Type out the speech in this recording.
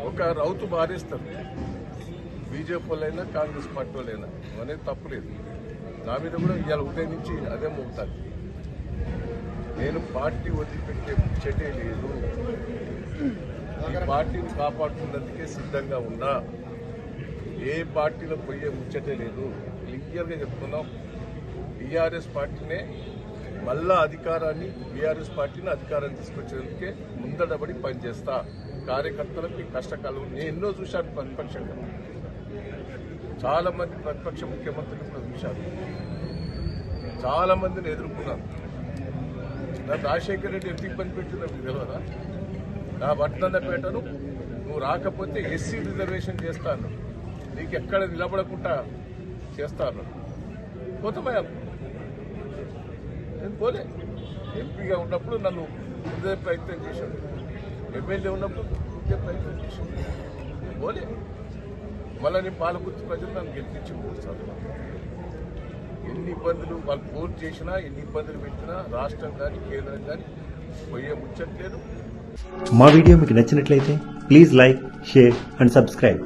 ఒక రౌతు మారేస్తారు. బీజేపీ వాళ్ళైనా కాంగ్రెస్ పార్టీ వాళ్ళైనా అనేది తప్పులేదు. నా మీద కూడా ఇవాళ ఉదయం నుంచి అదే మోగుతాను. నేను పార్టీ వదిలిపెట్టే ముచ్చటే లేదు. ఈ పార్టీని కాపాడుకున్నందుకే సిద్ధంగా ఉన్నా. ఏ పార్టీలో పోయే ముచ్చటే లేదు. క్లియర్గా చెప్తున్నాం. టీఆర్ఎస్ పార్టీనే మళ్ళా అధికారాన్ని, బీఆర్ఎస్ పార్టీని అధికారాన్ని తీసుకొచ్చేందుకే ముందడబడి పనిచేస్తా. కార్యకర్తలకు కష్టకాలం నేను ఎన్నో చూశాను. ప్రతిపక్షంగా చాలా మంది ప్రతిపక్ష ముఖ్యమంత్రులు కూడా చూశాను. చాలా మందిని ఎదుర్కొన్నాను. నాకు రాజశేఖర రెడ్డి ఎంత ఇబ్బంది పెట్టిందో మీకు తెలియదా? నా వర్ధన్నపేటను నువ్వు రాకపోతే ఎస్సీ రిజర్వేషన్ చేస్తాను, నీకు ఎక్కడ నిలబడకుండా చేస్తాను. పోతామయ్యా, నేను పోలే. ఎంపీగా ఉన్నప్పుడు నన్ను ఇదే ప్రయత్నం చేశాను. ఎమ్మెల్యే ఉన్నప్పుడు ఇదే ప్రయత్నం చేశాను. నేను పోలే. మళ్ళీ నేను పాలకుర్తి ప్రజలు నన్ను గెలిపించి 3 సార్లు. ఎన్ని ఇబ్బందులు వాళ్ళు ఫోన్ చేసినా, ఎన్ని ఇబ్బందులు పెట్టినా రాష్ట్రం కానీ కేంద్రం కానీ పోయే ముచ్చట్లేదు. మా వీడియో మీకు నచ్చినట్లయితే please like, share and subscribe.